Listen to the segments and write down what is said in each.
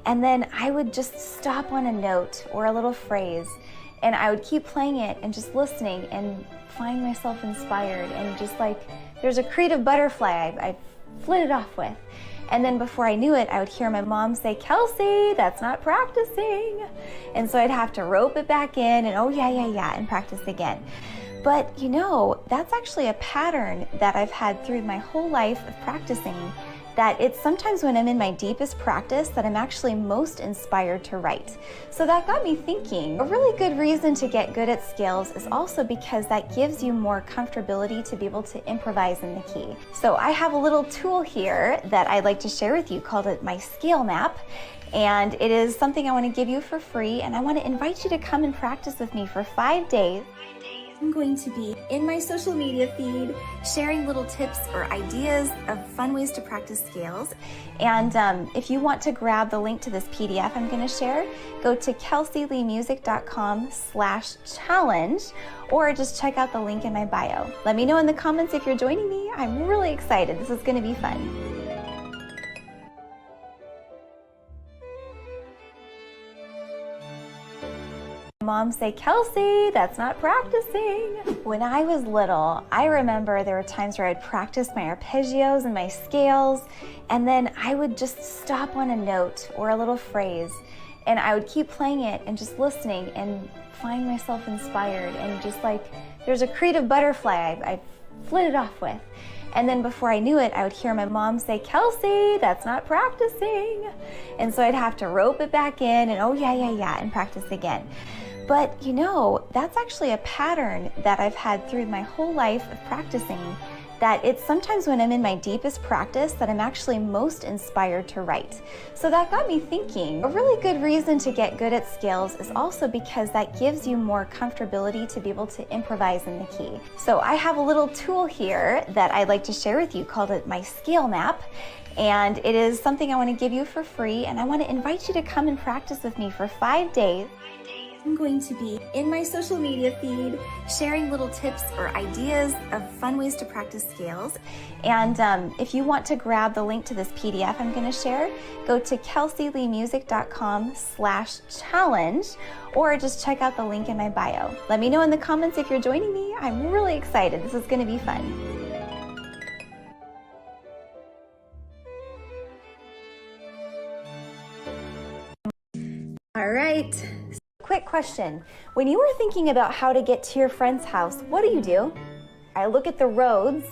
And then I would just stop on a note or a little phrase, and I would keep playing it and just listening and find myself inspired, and just like there's a creative butterfly I flitted off with. And then before I knew it, I would hear my mom say, "Kelsey, that's not practicing." And so I'd have to rope it back in and, "Oh yeah, and practice again." But you know, that's actually a pattern that I've had through my whole life of practicing, that it's sometimes when I'm in my deepest practice that I'm actually most inspired to write. So that got me thinking, a really good reason to get good at scales is also because that gives you more comfortability to be able to improvise in the key. So I have a little tool here that I'd like to share with you called my scale map. And it is something I want to give you for free, and I want to invite you to come and practice with me for 5 days. I'm going to be in my social media feed sharing little tips or ideas of fun ways to practice scales. And if you want to grab the link to this PDF I'm going to share, go to kelseyleemusic.com/challenge, or just check out the link in my bio. Let me know in the comments if you're joining me. I'm really excited. This is going to be fun. Mom say, "Kelsey, that's not practicing." When I was little, I remember there were times where I'd practice my arpeggios and my scales, and then I would just stop on a note or a little phrase, and I would keep playing it and just listening and find myself inspired, and just like there's a creative butterfly I flitted off with. And then before I knew it, I would hear my mom say, "Kelsey, that's not practicing." And so I'd have to rope it back in and, "Oh yeah, and practice again." But you know, that's actually a pattern that I've had through my whole life of practicing, that it's sometimes when I'm in my deepest practice that I'm actually most inspired to write. So that got me thinking, a really good reason to get good at scales is also because that gives you more comfortability to be able to improvise in the key. So I have a little tool here that I'd like to share with you called my scale map. And it is something I want to give you for free, and I want to invite you to come and practice with me for 5 days. I'm going to be in my social media feed sharing little tips or ideas of fun ways to practice scales. And if you want to grab the link to this PDF I'm going to share, go to kelseyleemusic.com/challenge, or just check out the link in my bio. Let me know in the comments if you're joining me. I'm really excited. This is going to be fun. All right. Quick question. When you were thinking about how to get to your friend's house, what do? I look at the roads,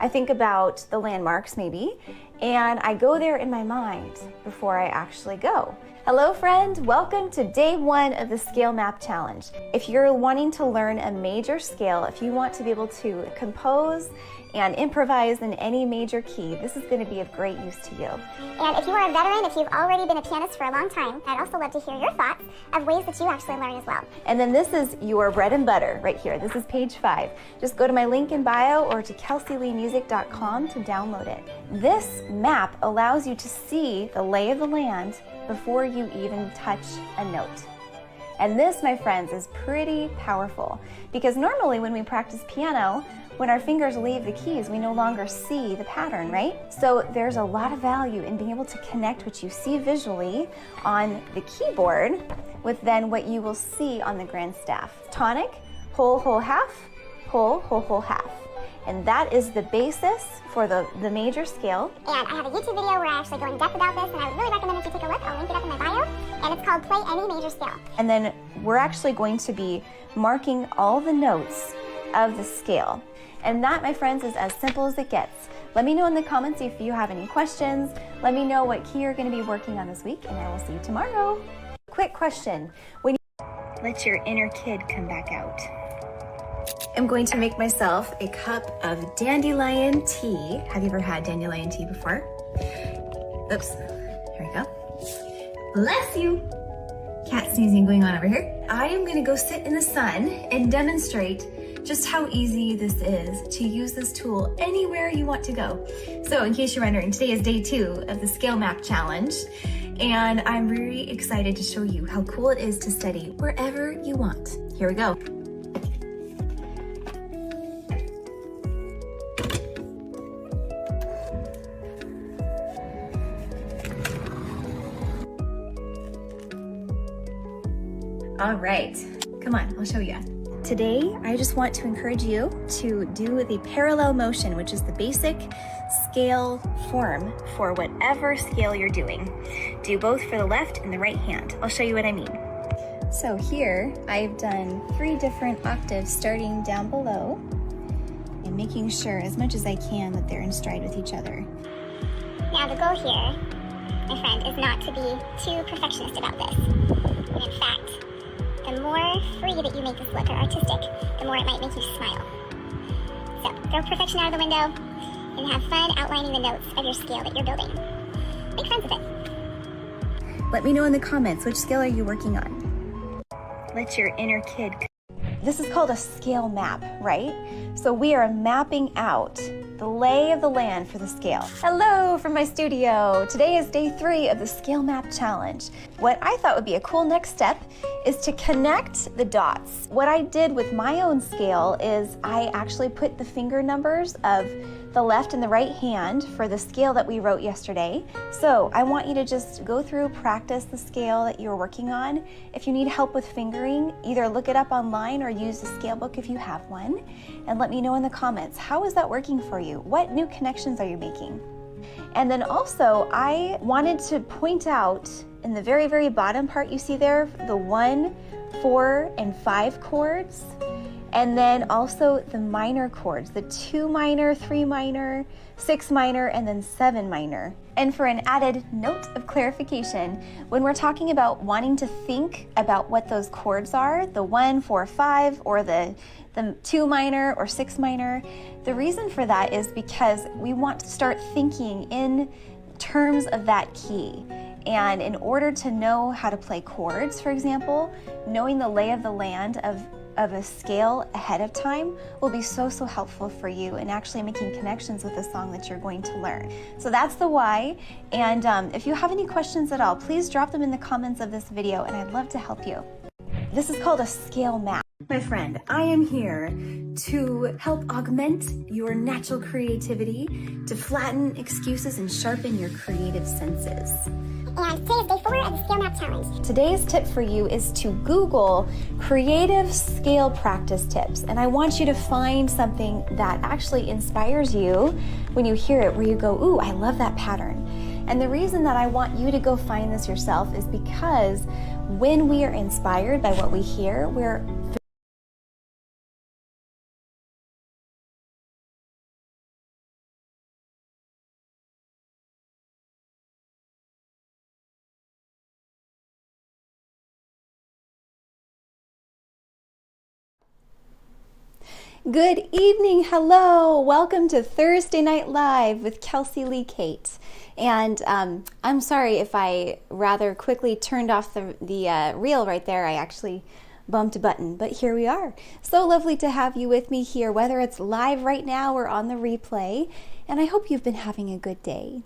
I think about the landmarks maybe, and I go there in my mind before I actually go. Hello friend, welcome to day 1 of the Scale Map Challenge. If you're wanting to learn a major scale, if you want to be able to compose and improvise in any major key, this is going to be of great use to you. And if you are a veteran, if you've already been a pianist for a long time, I'd also love to hear your thoughts of ways that you actually learn as well. And then this is your bread and butter right here. This is page 5. Just go to my link in bio or to kelseyleemusic.com to download it. This map allows you to see the lay of the land before you even touch a note. And this, my friends, is pretty powerful, because normally when we practice piano, when our fingers leave the keys, we no longer see the pattern, right? So there's a lot of value in being able to connect what you see visually on the keyboard with then what you will see on the grand staff. Tonic, whole, whole, half, whole, whole, whole, half. And that is the basis for the major scale. And I have a YouTube video where I actually go in depth about this, and I would really recommend that you take a look. I'll link it up in my bio. And it's called Play Any Major Scale. And then we're actually going to be marking all the notes of the scale. And that, my friends, is as simple as it gets. Let me know in the comments if you have any questions. Let me know what key you're going to be working on this week, and I will see you tomorrow. Quick question. When you let your inner kid come back out, I'm going to make myself a cup of dandelion tea. Have you ever had dandelion tea before? Oops. Here we go. Bless you. Cat sneezing going on over here. I am going to go sit in the sun and demonstrate just how easy this is to use this tool anywhere you want to go. So in case you're wondering, today is day 2 of the Scale Map Challenge, and I'm very excited to show you how cool it is to study wherever you want. Here we go. All right, come on, I'll show you. Today, I just want to encourage you to do the parallel motion, which is the basic scale form for whatever scale you're doing. Do both for the left and the right hand. I'll show you what I mean. So here, I've done 3 different octaves starting down below and making sure as much as I can that they're in stride with each other. Now the goal here, my friend, is not to be too perfectionist about this. And in fact, the more free that you make this look or artistic, the more it might make you smile. So throw perfection out of the window and have fun outlining the notes of your scale that you're building. Make friends with it. Let me know in the comments, which scale are you working on? Let your inner kid. This is called a scale map, right? So we are mapping out the lay of the land for the scale. Hello from my studio. Today is day 3 of the Scale Map Challenge. What I thought would be a cool next step is to connect the dots. What I did with my own scale is I actually put the finger numbers of the left and the right hand for the scale that we wrote yesterday. So I want you to just go through, practice the scale that you're working on. If you need help with fingering, either look it up online or use the scale book if you have one. And let me know in the comments, how is that working for you? What new connections are you making? And then also, I wanted to point out in the very, very bottom part you see there, the 1, 4, and 5 chords. And then also the minor chords, the 2 minor, 3 minor, 6 minor, and then 7 minor. And for an added note of clarification, when we're talking about wanting to think about what those chords are, the 1, 4, 5, or the 2 minor or 6 minor, the reason for that is because we want to start thinking in terms of that key. And in order to know how to play chords, for example, knowing the lay of the land of a scale ahead of time will be so helpful for you in actually making connections with the song that you're going to learn. So that's the why. And if you have any questions at all, please drop them in the comments of this video and I'd love to help you. This is called a scale map. My friend, I am here to help augment your natural creativity, to flatten excuses and sharpen your creative senses. And today is day 4 of the Scale Map Challenge. Today's tip for you is to Google creative scale practice tips. And I want you to find something that actually inspires you when you hear it, where you go, ooh, I love that pattern. And the reason that I want you to go find this yourself is because when we are inspired by what we hear, we're Good evening, hello, welcome to Thursday Night Live with Kelsey Lee Cate. And I'm sorry if I rather quickly turned off the reel right there. I actually bumped a button, but here we are. So lovely to have you with me here, whether it's live right now or on the replay. And I hope you've been having a good day.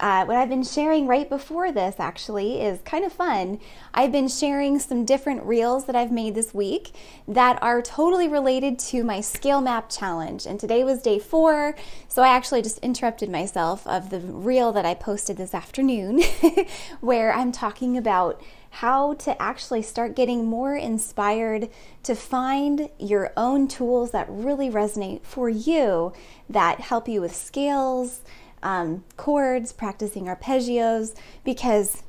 What I've been sharing right before this actually is kind of fun. I've been sharing some different reels that I've made this week that are totally related to my Scale Map Challenge. And today was day 4, so I actually just interrupted myself of the reel that I posted this afternoon where I'm talking about how to actually start getting more inspired to find your own tools that really resonate for you, that help you with scales, chords, practicing arpeggios, because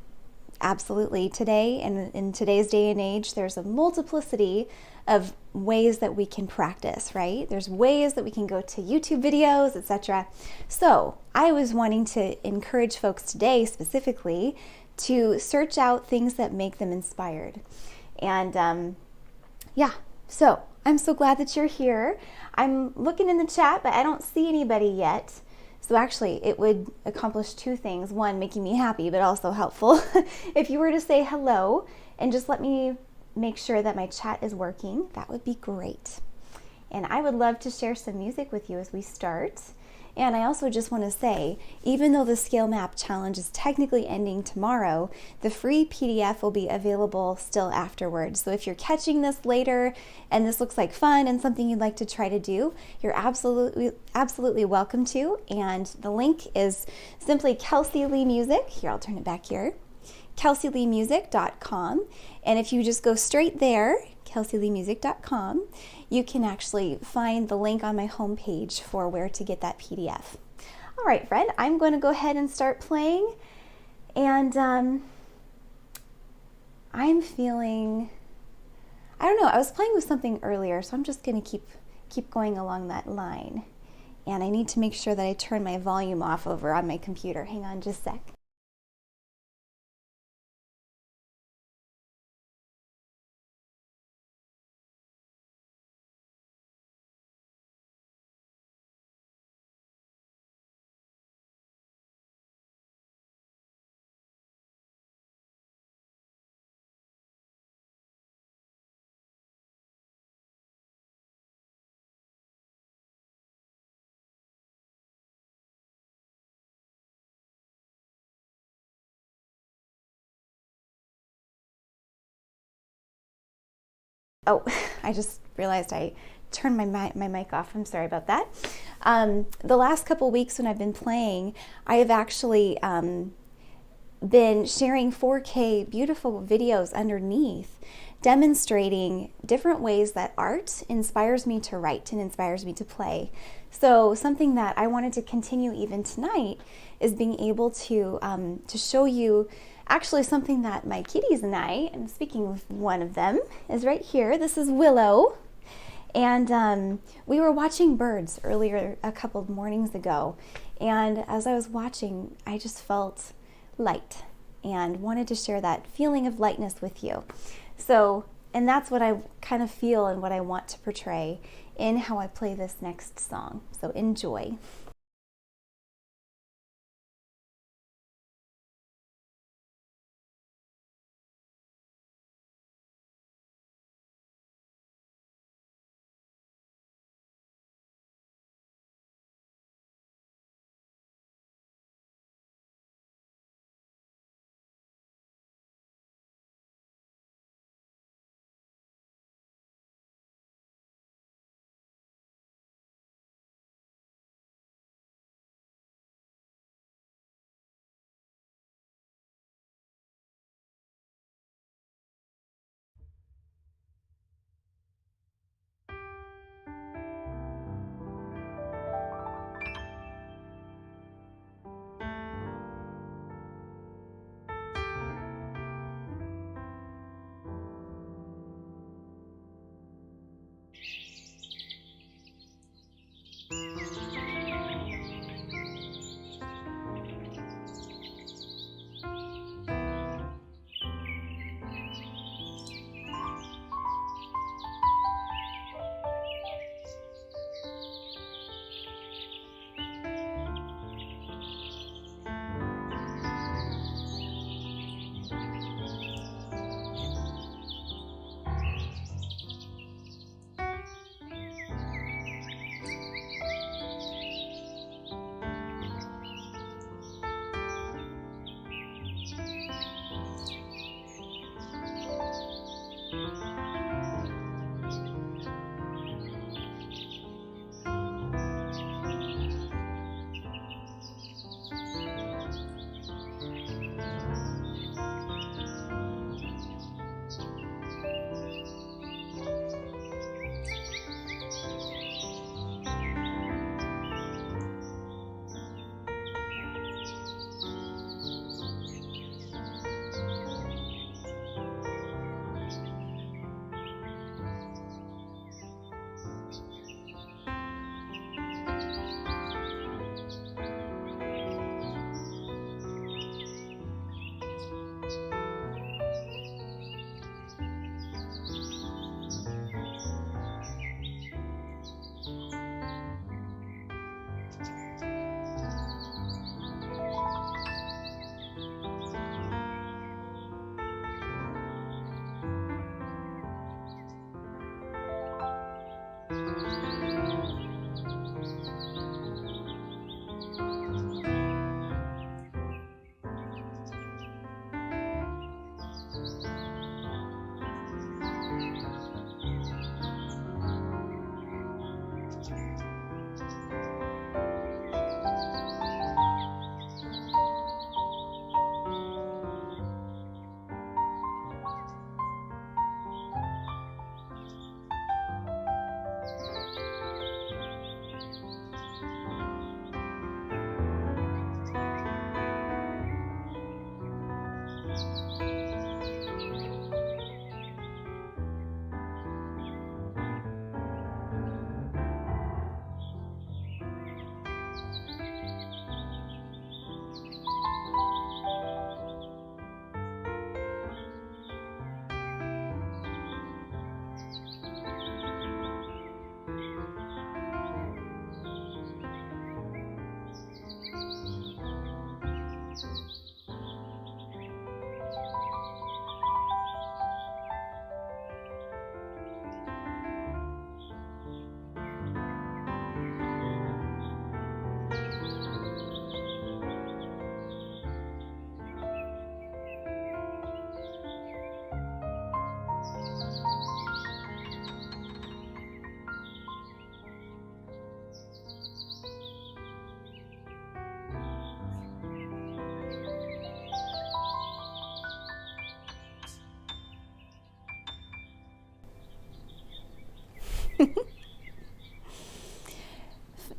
absolutely today and in today's day and age, there's a multiplicity of ways that we can practice, right? There's ways that we can go to YouTube videos, etc. So I was wanting to encourage folks today specifically to search out things that make them inspired. And yeah, so I'm so glad that you're here. I'm looking in the chat, but I don't see anybody yet. So actually, it would accomplish 2 things. 1, making me happy, but also helpful. If you were to say hello and just let me make sure that my chat is working, that would be great. And I would love to share some music with you as we start. And I also just want to say, even though the Scale Map Challenge is technically ending tomorrow, the free PDF will be available still afterwards. So if you're catching this later and this looks like fun and something you'd like to try to do, you're absolutely welcome to. And the link is simply Kelsey Lee Music. Here, I'll turn it back here. kelseyleemusic.com. And if you just go straight there, kelseyleemusic.com, you can actually find the link on my homepage for where to get that PDF. All right, friend, I'm going to go ahead and start playing. And I'm feeling, I don't know, I was playing with something earlier, so I'm just going to keep going along that line. And I need to make sure that I turn my volume off over on my computer. Hang on just a sec. Oh, I just realized I turned my mic off. I'm sorry about that. The last couple weeks when I've been playing, I have actually been sharing 4K beautiful videos underneath, demonstrating different ways that art inspires me to write and inspires me to play. So something that I wanted to continue even tonight is being able to show you actually something that my kitties and and speaking of one of them, is right here. This is Willow. And we were watching birds earlier a couple of mornings ago. And as I was watching, I just felt light and wanted to share that feeling of lightness with you. So, and that's what I kind of feel and what I want to portray in how I play this next song. So enjoy.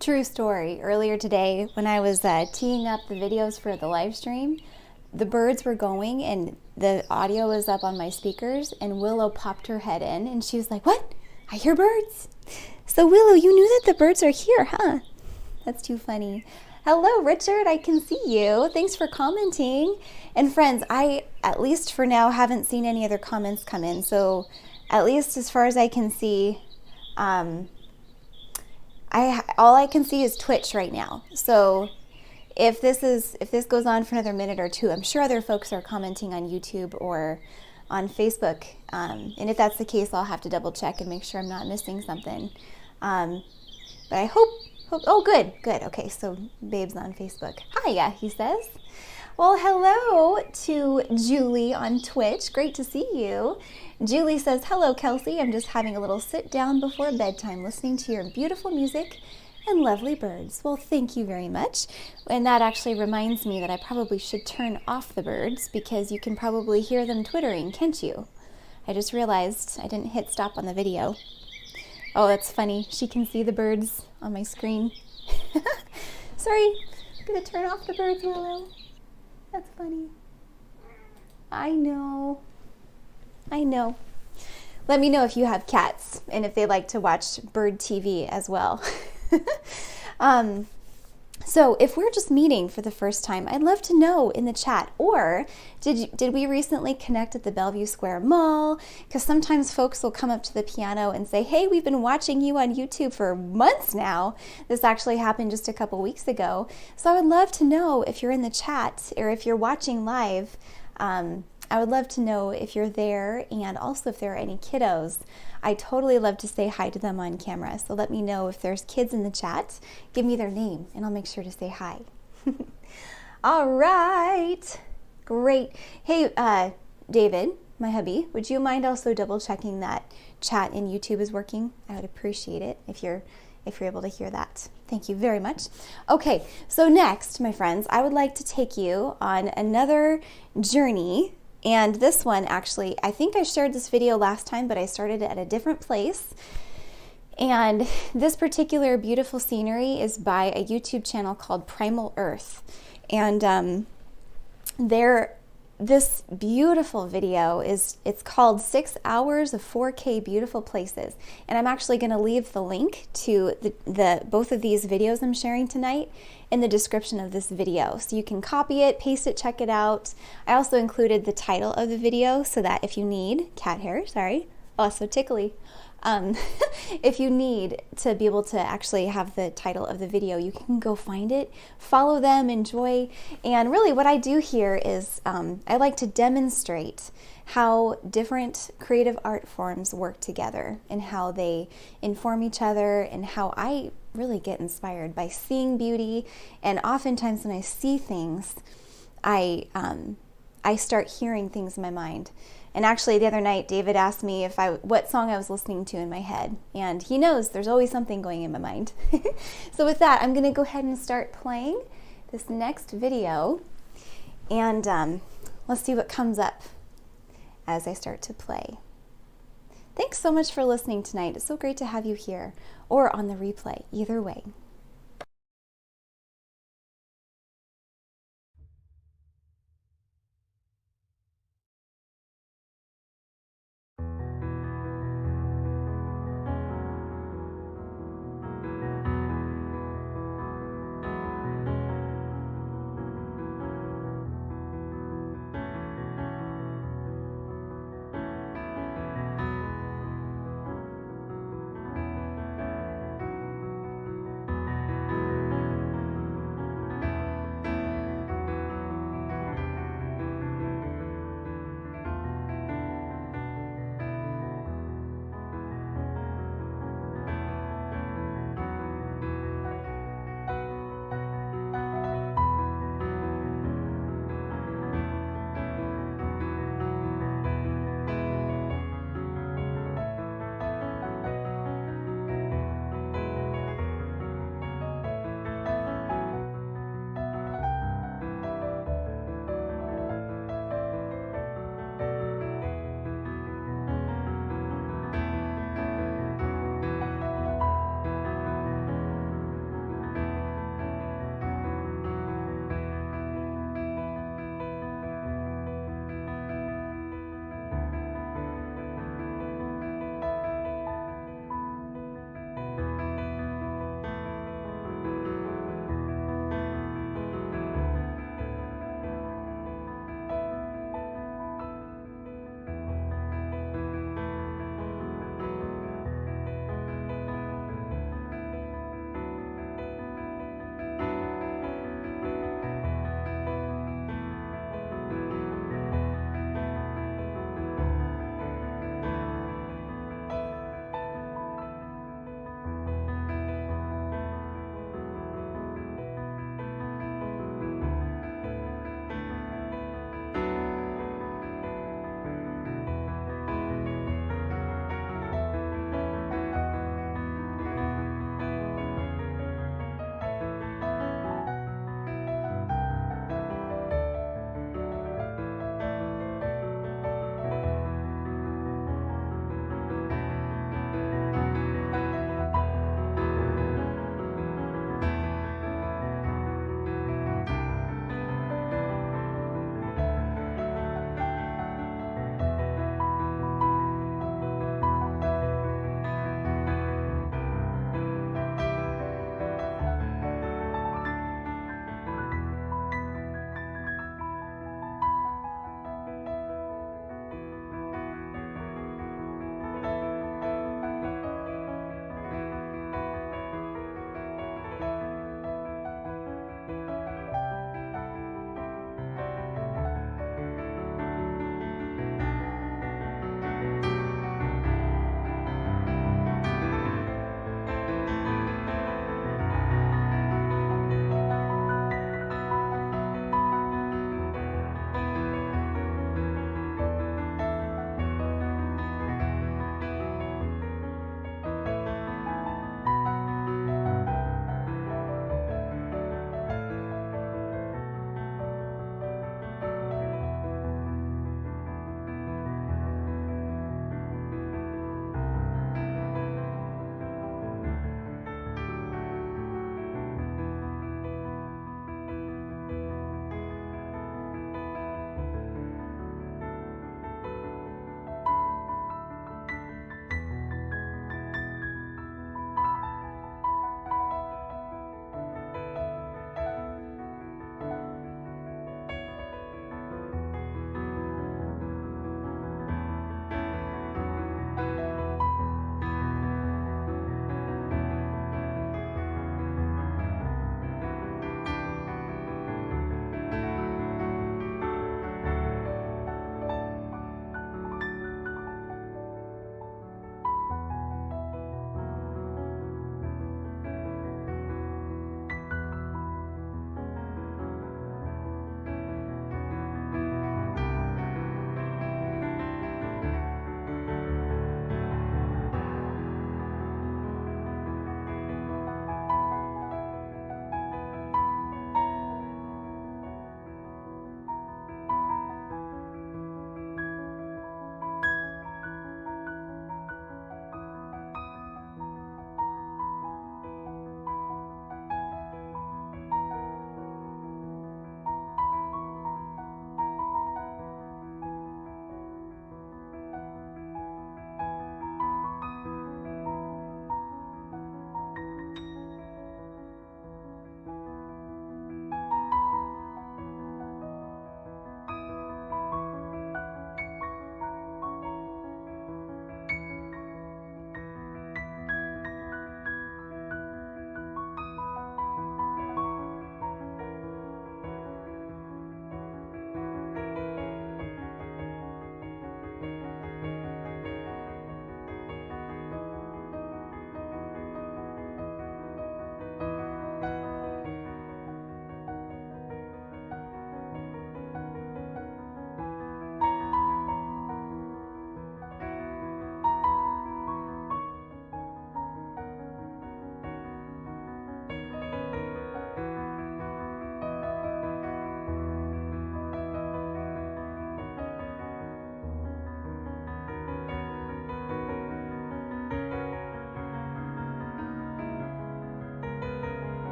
True story. Earlier today, when I was teeing up the videos for the live stream, the birds were going and the audio was up on my speakers, and Willow popped her head in and she was like, "What? I hear birds." So Willow, you knew that the birds are here, huh? That's too funny. Hello, Richard. I can see you. Thanks for commenting. And friends, I, at least for now, haven't seen any other comments come in. So at least as far as I can see, all I can see is Twitch right now. So if this goes on for another minute or two, I'm sure other folks are commenting on YouTube or on Facebook. And if that's the case, I'll have to double check and make sure I'm not missing something. But I hope, oh, good. Okay, so Babe's on Facebook. Hiya, he says. Well, hello to Julie on Twitch. Great to see you. Julie says, "Hello, Kelsey. I'm just having a little sit down before bedtime, listening to your beautiful music and lovely birds." Well, thank you very much. And that actually reminds me that I probably should turn off the birds because you can probably hear them twittering, can't you? I just realized I didn't hit stop on the video. Oh, that's funny. She can see the birds on my screen. Sorry, I'm gonna turn off the birds, Willow. That's funny. I know. Let me know if you have cats and if they like to watch bird TV as well. So if we're just meeting for the first time, I'd love to know in the chat, or did we recently connect at the Bellevue Square Mall? Because sometimes folks will come up to the piano and say, "Hey, we've been watching you on YouTube for months now." This actually happened just a couple weeks ago. So I would love to know if you're in the chat or if you're watching live. I would love to know if you're there, and also if there are any kiddos. I totally love to say hi to them on camera. So let me know if there's kids in the chat. Give me their name and I'll make sure to say hi. All right, great. Hey, David, my hubby, would you mind also double checking that chat in YouTube is working? I would appreciate it if you're able to hear that. Thank you very much. Okay, so next, my friends, I would like to take you on another journey. And this one, actually, I think I shared this video last time, but I started it at a different place. And this particular beautiful scenery is by a YouTube channel called Primal Earth. And this beautiful video it's called 6 Hours of 4K Beautiful Places. And I'm actually going to leave the link to both of these videos I'm sharing tonight in the description of this video. So you can copy it, paste it, check it out. I also included the title of the video so that if you need, cat hair, sorry, oh, so tickly. If you need to be able to actually have the title of the video, you can go find it, follow them, enjoy. And really what I do here is I like to demonstrate how different creative art forms work together and how they inform each other, and how I really get inspired by seeing beauty. And oftentimes when I see things, I start hearing things in my mind. And actually the other night, David asked me what song I was listening to in my head. And he knows there's always something going in my mind. So with that, I'm gonna go ahead and start playing this next video. And let's see what comes up as I start to play. Thanks so much for listening tonight. It's so great to have you here or on the replay, either way.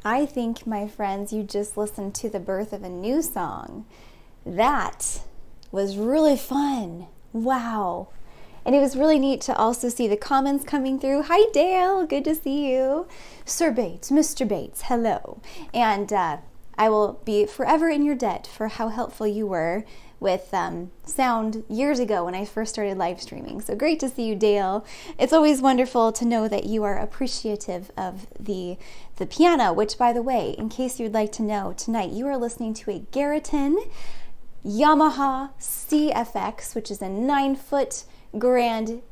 I think, my friends, you just listened to the birth of a new song. That was really fun. Wow. And it was really neat to also see the comments coming through. Hi, Dale. Good to see you. Sir Bates, Mr. Bates, hello. And I will be forever in your debt for how helpful you were with sound years ago when I first started live streaming. So great to see you, Dale. It's always wonderful to know that you are appreciative of the piano, which, by the way, in case you'd like to know, tonight you are listening to a Garriton Yamaha CFX, which is a 9-foot grand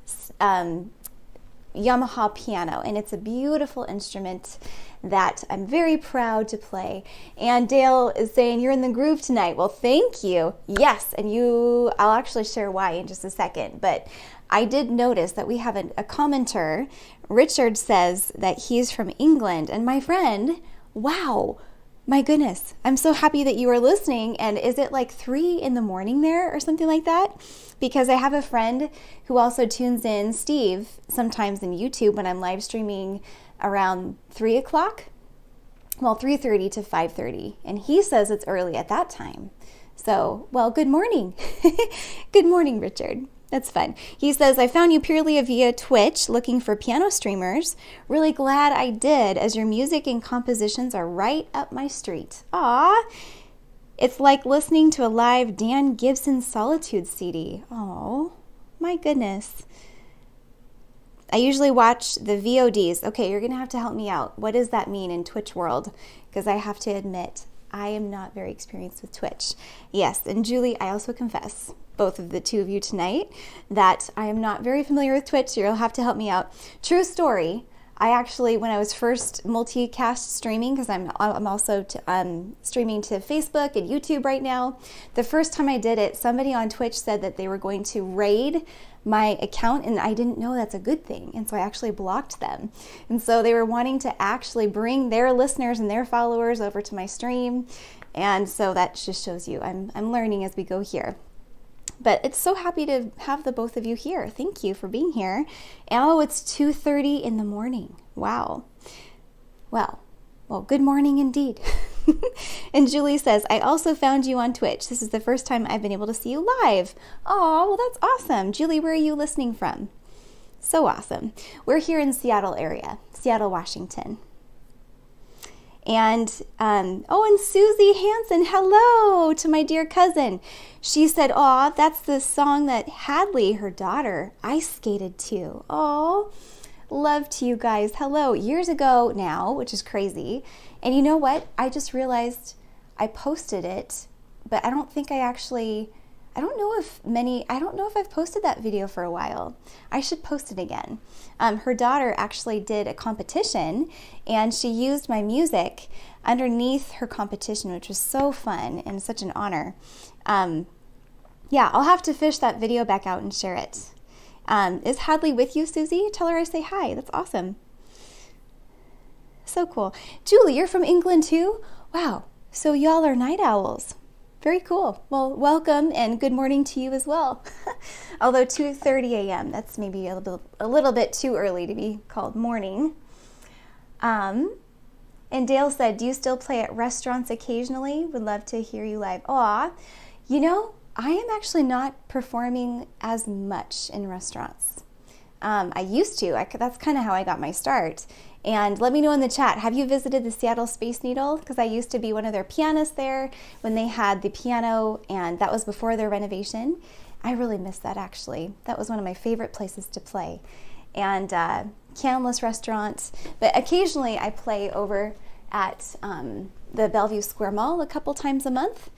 Yamaha piano, and it's a beautiful instrument that I'm very proud to play. And Dale is saying you're in the groove tonight. Well, thank you. Yes, and I'll actually share why in just a second, but I did notice that we have a commenter. Richard says that he's from England, and my friend, wow, my goodness, I'm so happy that you are listening. And is it like 3 a.m. there or something like that? Because I have a friend who also tunes in, Steve, sometimes in YouTube when I'm live streaming around 3 o'clock. Well, 3:30 to 5:30. And he says it's early at that time. So, well, good morning. Good morning, Richard. That's fun. He says, I found you purely via Twitch looking for piano streamers. Really glad I did, as your music and compositions are right up my street. Aw, it's like listening to a live Dan Gibson Solitude CD. Oh, my goodness. I usually watch the VODs. Okay, you're going to have to help me out. What does that mean in Twitch world? Because I have to admit, I am not very experienced with Twitch. Yes, and Julie, I also confess, both of the two of you tonight, that I am not very familiar with Twitch. You'll have to help me out. True story. I actually, when I was first multicast streaming, because I'm also streaming to Facebook and YouTube right now, the first time I did it, somebody on Twitch said that they were going to raid my account, and I didn't know that's a good thing, and so I actually blocked them. And so they were wanting to actually bring their listeners and their followers over to my stream, and so that just shows you I'm learning as we go here. But it's so happy to have the both of you here. Thank you for being here. Oh, it's 2:30 in the morning. Wow. Well, good morning indeed. And Julie says, I also found you on Twitch. This is the first time I've been able to see you live. Oh, well, that's awesome. Julie, where are you listening from? So awesome. We're here in Seattle area, Seattle, Washington. And, and Susie Hansen, hello to my dear cousin. She said, aw, that's the song that Hadley, her daughter, ice skated to. Oh, love to you guys. Hello. Years ago now, which is crazy. And you know what? I just realized I posted it, but I don't think I don't know if I've posted that video for a while. I should post it again. Her daughter actually did a competition, and she used my music underneath her competition, which was so fun and such an honor. Yeah, I'll have to fish that video back out and share it. Is Hadley with you, Susie? Tell her I say hi. That's awesome. So cool. Julie, you're from England too? Wow. So y'all are night owls. Very cool. Well, welcome and good morning to you as well. Although 2:30 a.m., that's maybe a little bit too early to be called morning. And Dale said, do you still play at restaurants occasionally? Would love to hear you live. Aw, you know, I am actually not performing as much in restaurants. I used to. That's kind of how I got my start. And let me know in the chat, have you visited the Seattle Space Needle? Because I used to be one of their pianists there when they had the piano, and that was before their renovation. I really miss that, actually. That was one of my favorite places to play. And Canless restaurants. But occasionally I play over at the Bellevue Square Mall a couple times a month.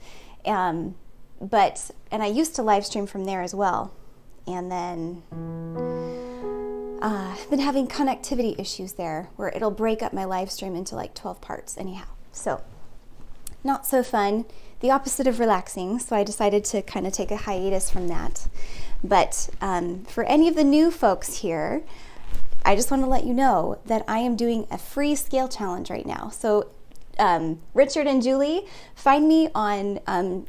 And I used to live stream from there as well. And then I've been having connectivity issues there where it'll break up my live stream into like 12 parts anyhow. So not so fun, the opposite of relaxing. So I decided to kind of take a hiatus from that. But for any of the new folks here, I just want to let you know that I am doing a free scale challenge right now. So Richard and Julie. Find me on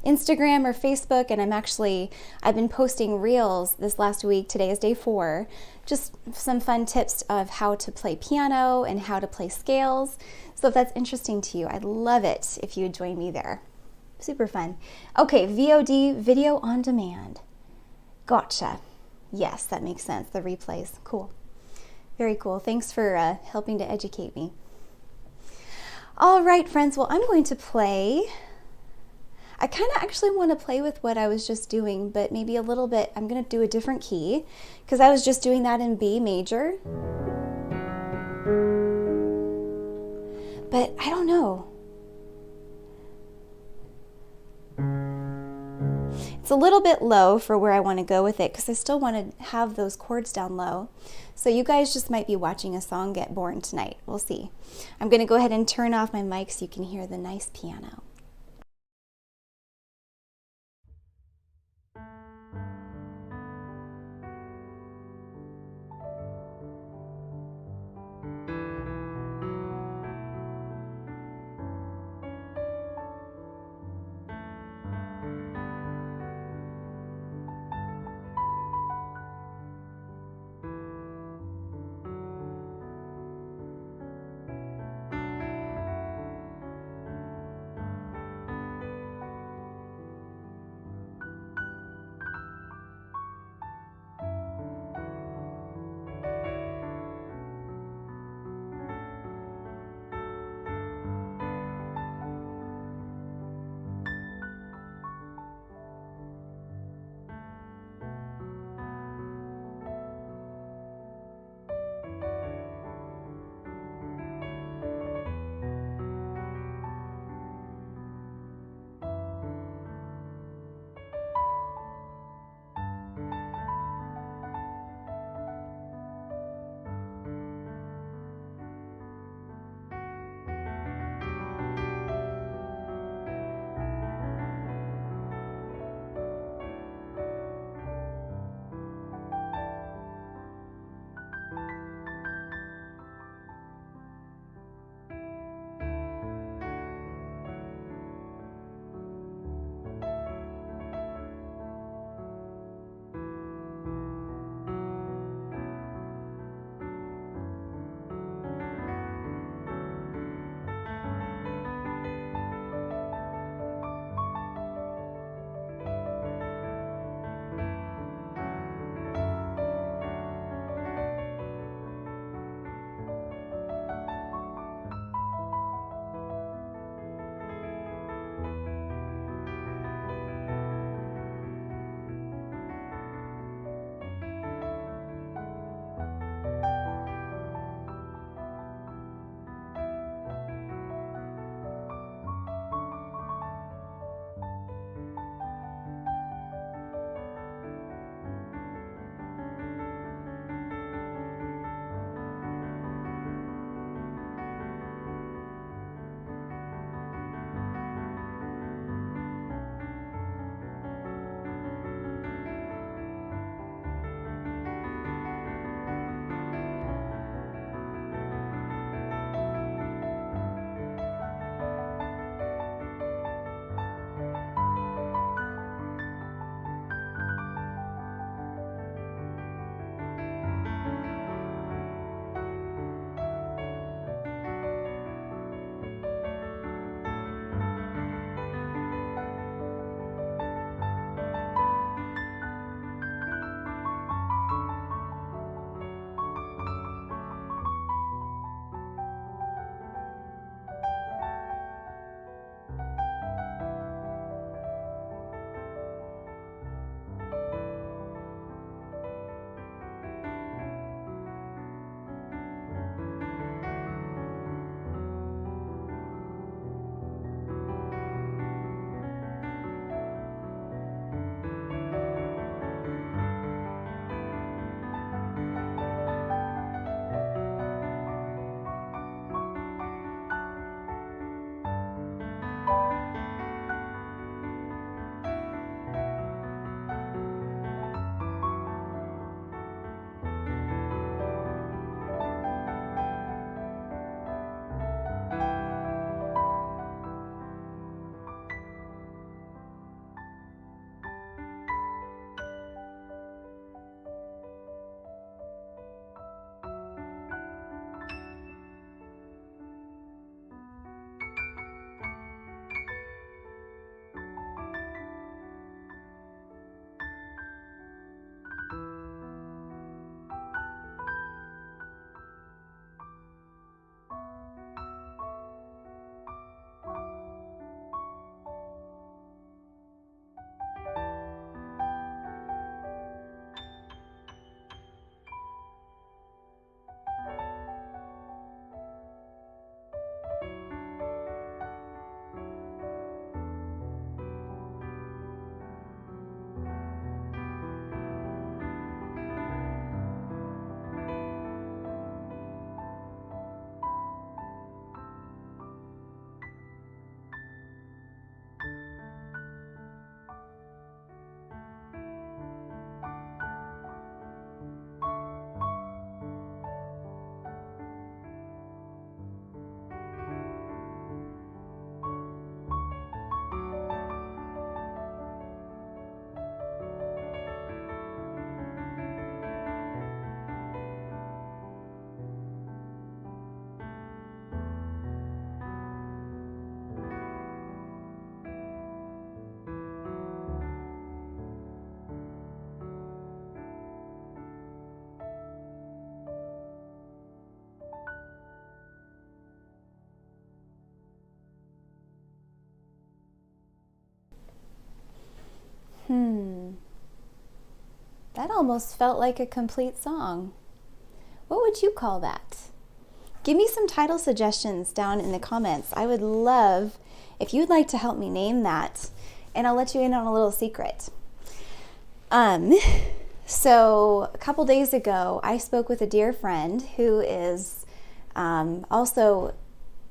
Instagram or Facebook, and I've been posting reels this last week. Today is day 4. Just some fun tips of how to play piano and how to play scales. So if that's interesting to you, I'd love it if you would join me there. Super fun. Okay, VOD, video on demand. Gotcha. Yes, that makes sense. The replays. Cool. Very cool. Thanks for helping to educate me. All right, friends. Well, I'm going to play. I kind of actually want to play with what I was just doing, but maybe a little bit. I'm going to do a different key because I was just doing that in B major. But I don't know. It's a little bit low for where I want to go with it because I still want to have those chords down low. So you guys just might be watching a song get born tonight. We'll see. I'm going to go ahead and turn off my mic so you can hear the nice piano. That almost felt like a complete song. What would you call that? Give me some title suggestions down in the comments. I would love if you'd like to help me name that, and I'll let you in on a little secret. So a couple days ago, I spoke with a dear friend who is also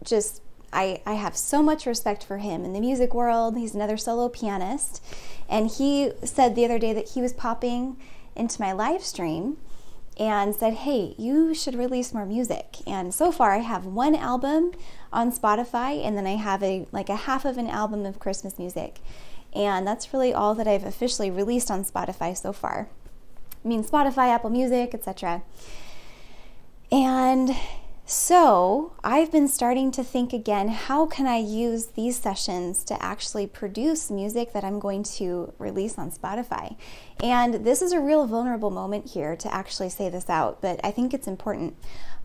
just, I have so much respect for him in the music world. He's another solo pianist, and he said the other day that he was popping into my live stream and said, hey, you should release more music. And so far I have one album on Spotify, and then I have a half of an album of Christmas music. And that's really all that I've officially released on Spotify so far. I mean, Spotify, Apple Music, etc. And so I've been starting to think again, how can I use these sessions to actually produce music that I'm going to release on Spotify? And this is a real vulnerable moment here to actually say this out, but I think it's important.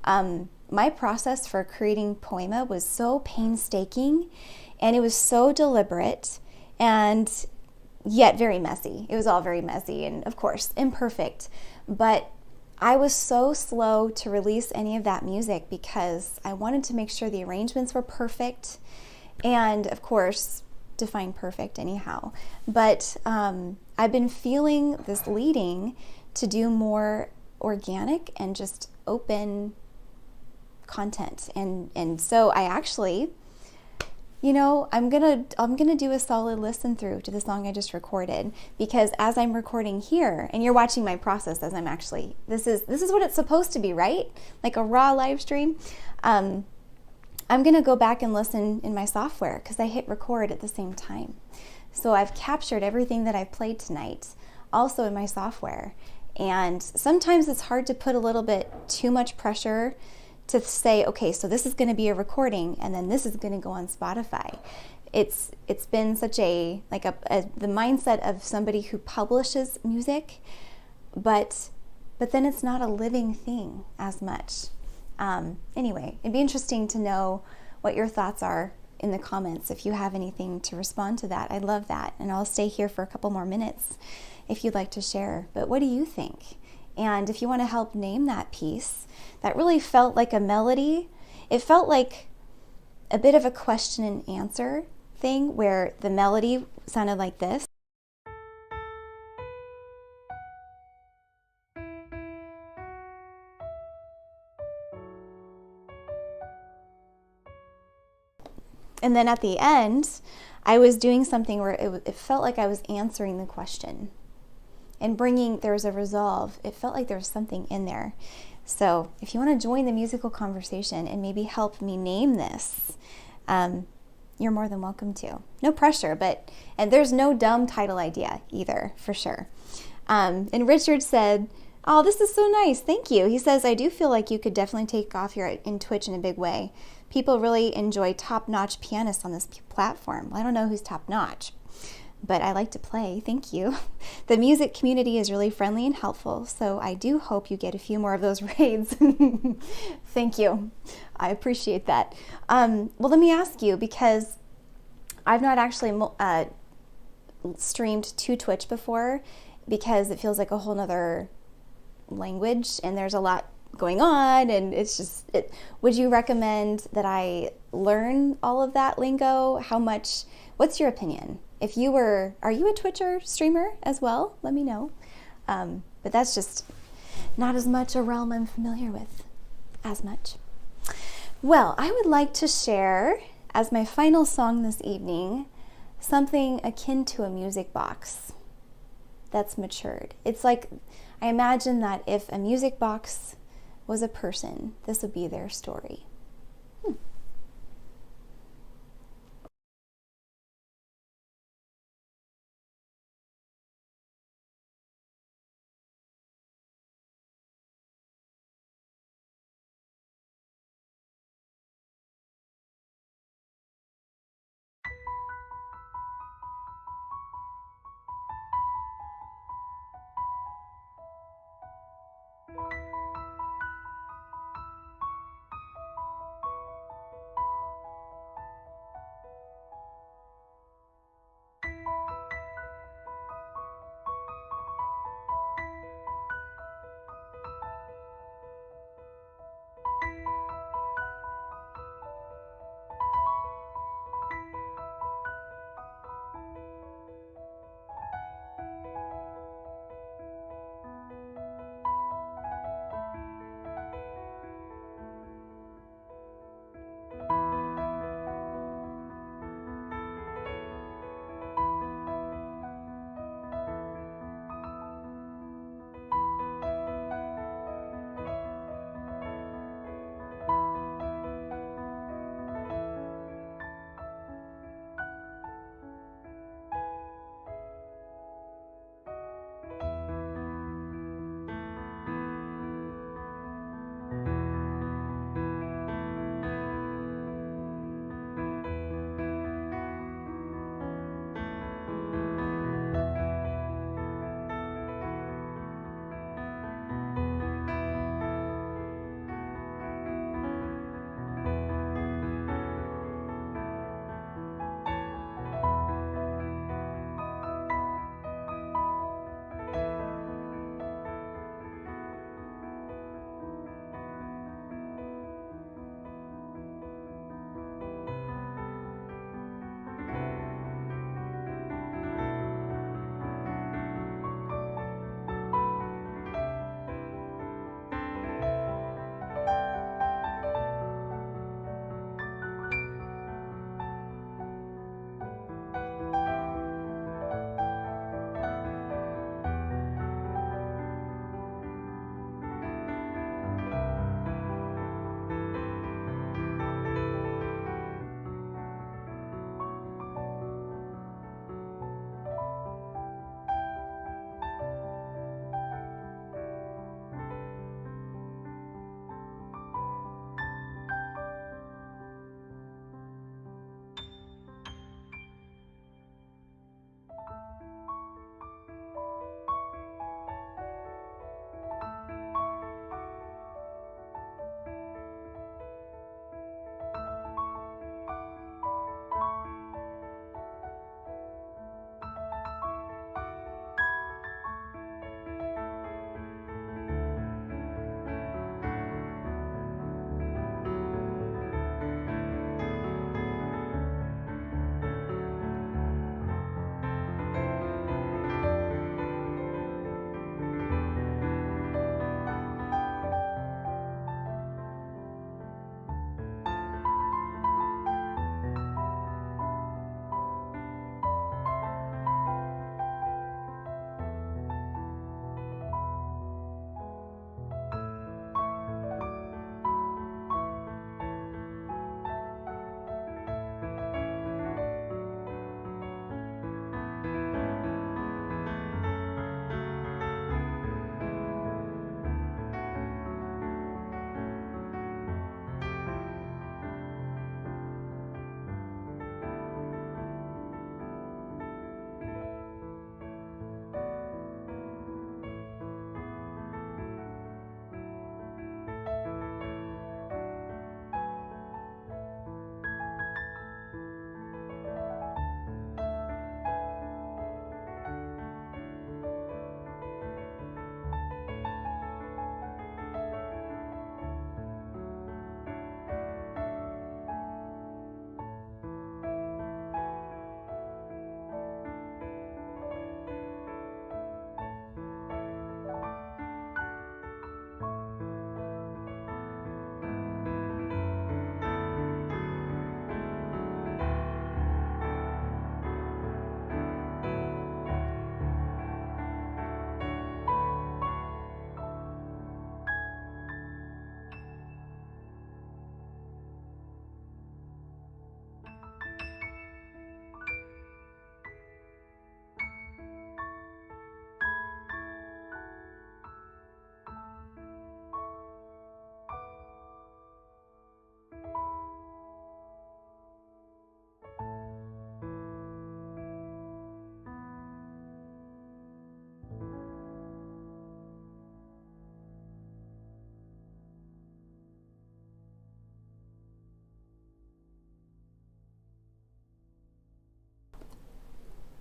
My process for creating Poiéma was so painstaking, and it was so deliberate, and yet very messy. It was all very messy and, of course, imperfect. But I was so slow to release any of that music because I wanted to make sure the arrangements were perfect, and, of course, define perfect anyhow. But I've been feeling this leading to do more organic and just open content. And so I actually, I'm gonna do a solid listen through to the song I just recorded, because as I'm recording here, and you're watching my process as I'm actually, this is what it's supposed to be, right? Like a raw live stream. I'm gonna go back and listen in my software because I hit record at the same time. So I've captured everything that I've played tonight also in my software. And sometimes it's hard to put a little bit too much pressure to say, okay, so this is going to be a recording and then this is going to go on Spotify. It's been such the mindset of somebody who publishes music, but then it's not a living thing as much. Anyway, it'd be interesting to know what your thoughts are in the comments. If you have anything to respond to that, I'd love that. And I'll stay here for a couple more minutes if you'd like to share. But what do you think? And if you want to help name that piece, that really felt like a melody. It felt like a bit of a question and answer thing where the melody sounded like this. And then at the end, I was doing something where it felt like I was answering the question and there was a resolve. It felt like there was something in there. So if you want to join the musical conversation and maybe help me name this, you're more than welcome to. No pressure, and there's no dumb title idea either, for sure. And Richard said, oh, this is so nice. Thank you. He says, I do feel like you could definitely take off here in Twitch in a big way. People really enjoy top-notch pianists on this platform. Well, I don't know who's top-notch, but I like to play. Thank you. The music community is really friendly and helpful, so I do hope you get a few more of those raids. Thank you. I appreciate that. Well, let me ask you, because I've not actually streamed to Twitch before, because it feels like a whole nother language and there's a lot going on, and it's just, would you recommend that I learn all of that lingo? What's your opinion? Are you a Twitcher streamer as well? Let me know. But that's just not as much a realm I'm familiar with as much. Well, I would like to share as my final song this evening something akin to a music box that's matured. It's like, I imagine that if a music box was a person, this would be their story.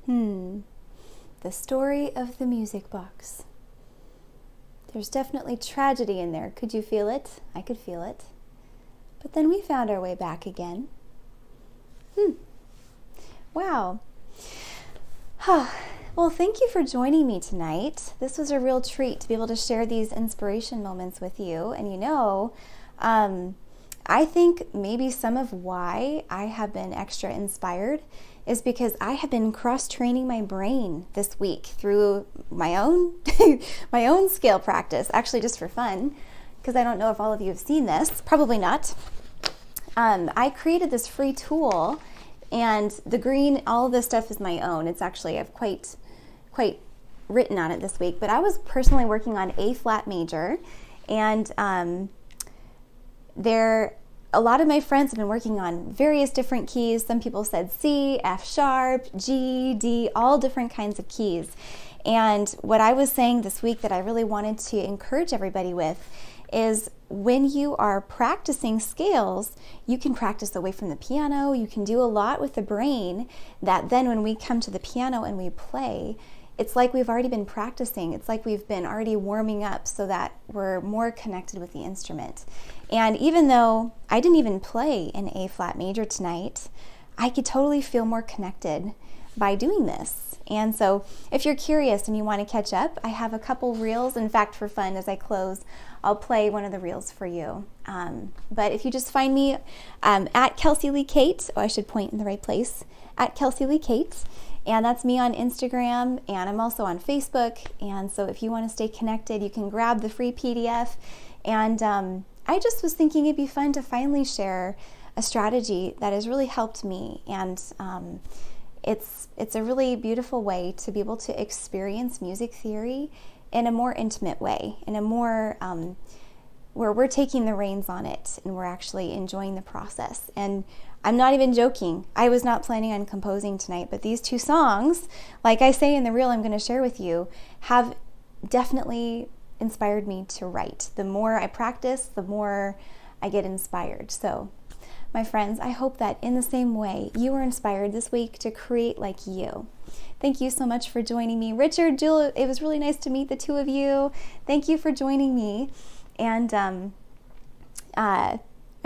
The story of the music box. There's definitely tragedy in there. Could you feel it? I could feel it. But then we found our way back again. Wow. Well, thank you for joining me tonight. This was a real treat to be able to share these inspiration moments with you. And you know, I think maybe some of why I have been extra inspired is because I have been cross-training my brain this week through my own my own scale practice, actually just for fun, because I don't know if all of you have seen this, probably not. I created this free tool, and the green, all of this stuff is my own. It's actually, I've quite written on it this week, but I was personally working on A flat major, and a lot of my friends have been working on various different keys. Some people said C, F sharp, G, D, all different kinds of keys. And what I was saying this week that I really wanted to encourage everybody with is when you are practicing scales, you can practice away from the piano. You can do a lot with the brain that then when we come to the piano and we play, it's like we've already been practicing. It's like we've been already warming up so that we're more connected with the instrument. And even though I didn't even play an A flat major tonight, I could totally feel more connected by doing this. And so if you're curious and you want to catch up, I have a couple reels. In fact, for fun, as I close, I'll play one of the reels for you. But if you just find me at Kelsey Lee Cate, I should point in the right place, at Kelsey Lee Cate. And that's me on Instagram, and I'm also on Facebook. And so if you want to stay connected, you can grab the free PDF. And I just was thinking it'd be fun to finally share a strategy that has really helped me. And it's a really beautiful way to be able to experience music theory in a more intimate way, in a more where we're taking the reins on it and we're actually enjoying the process. And I'm not even joking. I was not planning on composing tonight, but these two songs, like I say in the reel I'm going to share with you, have definitely inspired me to write. The more I practice, the more I get inspired. So, my friends, I hope that in the same way, you were inspired this week to create like you. Thank you so much for joining me. Richard, Jewel, it was really nice to meet the two of you. Thank you for joining me. And I'm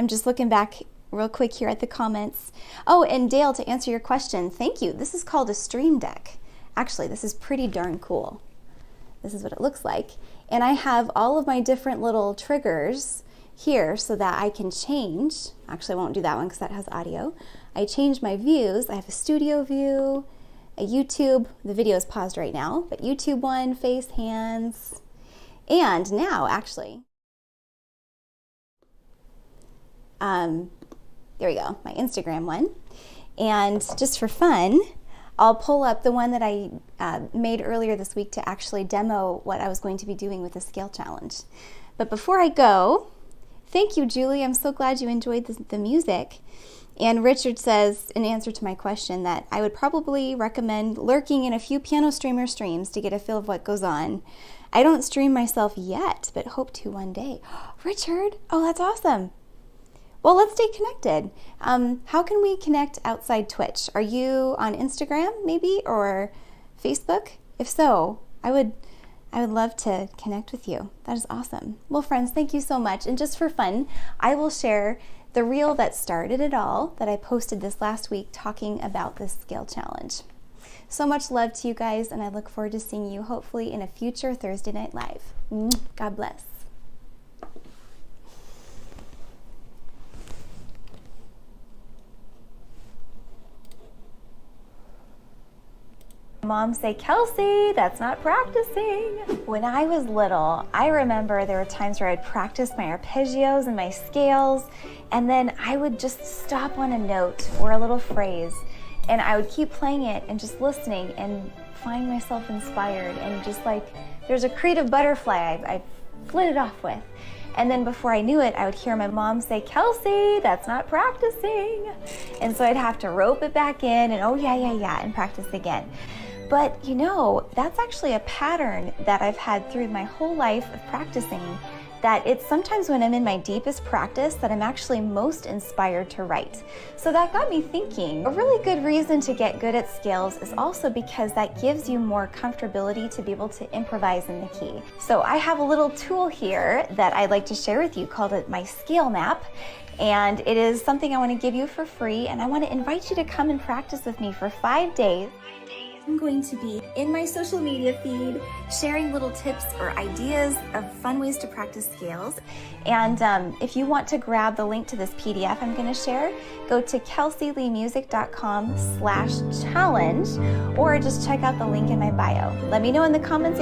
just looking back real quick here at the comments. Oh, and Dale, to answer your question, thank you. This is called a Stream Deck. Actually, this is pretty darn cool. This is what it looks like. And I have all of my different little triggers here so that I can change. Actually, I won't do that one because that has audio. I change my views. I have a studio view, a YouTube. The video is paused right now, but YouTube one, face, hands. And now, actually, there we go, my Instagram one. And just for fun, I'll pull up the one that I made earlier this week to actually demo what I was going to be doing with the scale challenge. But before I go, thank you, Julie. I'm so glad you enjoyed the music. And Richard says, in answer to my question, that I would probably recommend lurking in a few piano streamer streams to get a feel of what goes on. I don't stream myself yet, but hope to one day. Richard, oh, that's awesome. Well, let's stay connected. How can we connect outside Twitch? Are you on Instagram maybe or Facebook? If so, I would love to connect with you. That is awesome. Well, friends, thank you so much. And just for fun, I will share the reel that started it all that I posted this last week talking about this scale challenge. So much love to you guys, and I look forward to seeing you hopefully in a future Thursday Night Live. God bless. Mom say, Kelsey, that's not practicing. When I was little, I remember there were times where I'd practice my arpeggios and my scales, and then I would just stop on a note or a little phrase, and I would keep playing it and just listening and find myself inspired, and just like there's a creative butterfly I flitted off with. And then before I knew it, I would hear my mom say, Kelsey, that's not practicing. And so I'd have to rope it back in and, oh yeah, and practice again. But you know, that's actually a pattern that I've had through my whole life of practicing that it's sometimes when I'm in my deepest practice that I'm actually most inspired to write. So that got me thinking, a really good reason to get good at scales is also because that gives you more comfortability to be able to improvise in the key. So I have a little tool here that I'd like to share with you called my scale map. And it is something I want to give you for free, and I want to invite you to come and practice with me for 5 days. I'm going to be in my social media feed sharing little tips or ideas of fun ways to practice scales. And if you want to grab the link to this PDF I'm going to share, go to kelseyleemusic.com/challenge or just check out the link in my bio. Let me know in the comments